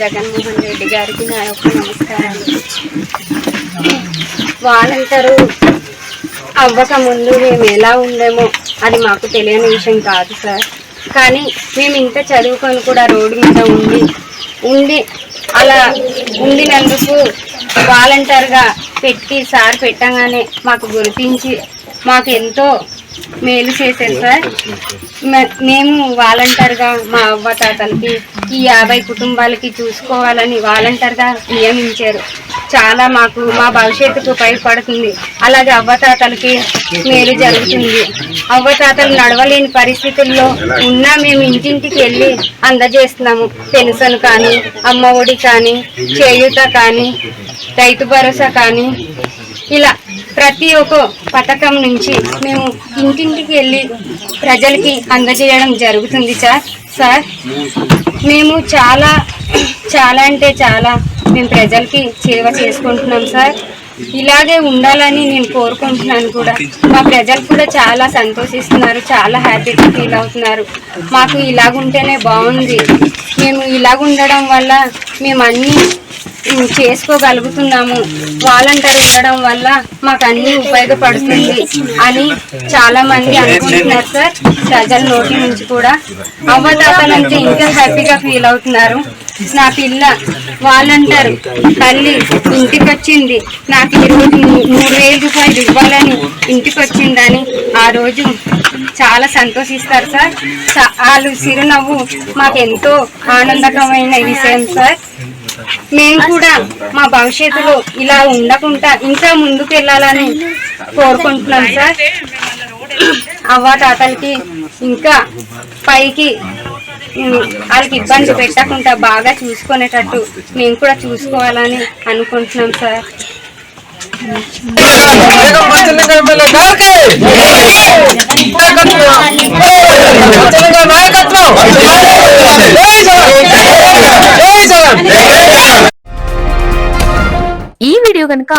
జగన్మోహన్ రెడ్డి గారికి నా యొక్క నమస్కారాలు. వాలంటీరు అవ్వక ముందు మేము ఎలా ఉండేమో అది మాకు తెలియని విషయం కాదు సార్. కానీ మేము ఇంత చదువుకొని కూడా రోడ్డు మీద ఉండి అలా ఉండినందుకు వాలంటీర్గా పెట్టి సార్ పెట్టగానే మాకు గుర్తించి మాకు ఎంతో మేలు చేశారు సార్. మేము వాలంటీర్గా మా అవ్వ తాతలకి ఈ 50 కుటుంబాలకి చూసుకోవాలని వాలంటీర్గా నియమించారు. చాలా మాకు మా భవిష్యత్తుకు ఉపయోగపడుతుంది. అలాగే అవ్వతాతలకి మేలు జరుగుతుంది. అవ్వతాతలు నడవలేని పరిస్థితుల్లో ఉన్నా మేము ఇంటింటికి వెళ్ళి అందజేస్తున్నాము. పెన్షన్ కానీ, అమ్మ ఒడి కానీ, చేయూత కానీ, రైతు భరోసా కానీ, ఇలా ప్రతి ఒక్క పథకం నుంచి మేము ఇంటింటికి వెళ్ళి ప్రజలకి అందజేయడం జరుగుతుంది సార్. మేము చాలా అంటే చాలా మేము ప్రజలకి సేవ చేసుకుంటున్నాం సార్. ఇలాగే ఉండాలని నేను కోరుకుంటున్నాను కూడా. మా ప్రజలు కూడా చాలా సంతోషిస్తున్నారు, చాలా హ్యాపీగా ఫీల్ అవుతున్నారు. మాకు ఇలాగుంటేనే బాగుంది, మేము ఇలాగ ఉండడం వల్ల మేము అన్నీ చేసుకోగలుగుతున్నాము, వాలంటీర్ ఉండడం వల్ల మాకు అన్నీ ఉపయోగపడుతుంది అని చాలా మంది అనుకుంటున్నారు సార్. ప్రజల నోటి నుంచి కూడా అవ్వదాతలంటే ఇంకా హ్యాపీగా ఫీల్ అవుతున్నారు. నా పిల్ల వాలంటీర్ తల్లి ఇంటికి వచ్చింది, నాకు ఈరోజు 3,000 రూపాయలు ఇవ్వాలని ఇంటికి వచ్చిందని ఆ రోజు చాలా సంతోషిస్తారు సార్. వాళ్ళు చిరునవ్వు మాకెంతో ఆనందకరమైన విషయం సార్. మేము కూడా మా భవిష్యత్తులో ఇలా ఉండకుండా ఇంకా ముందుకు వెళ్ళాలని కోరుకుంటున్నాం సార్. అవ్వ తాతలకి ఇంకా పైకి వాళ్ళకి ఇబ్బంది పెట్టకుండా బాగా చూసుకునేటట్టు మేము కూడా చూసుకోవాలని అనుకుంటున్నాం సార్. ఈ వీడియో కనుక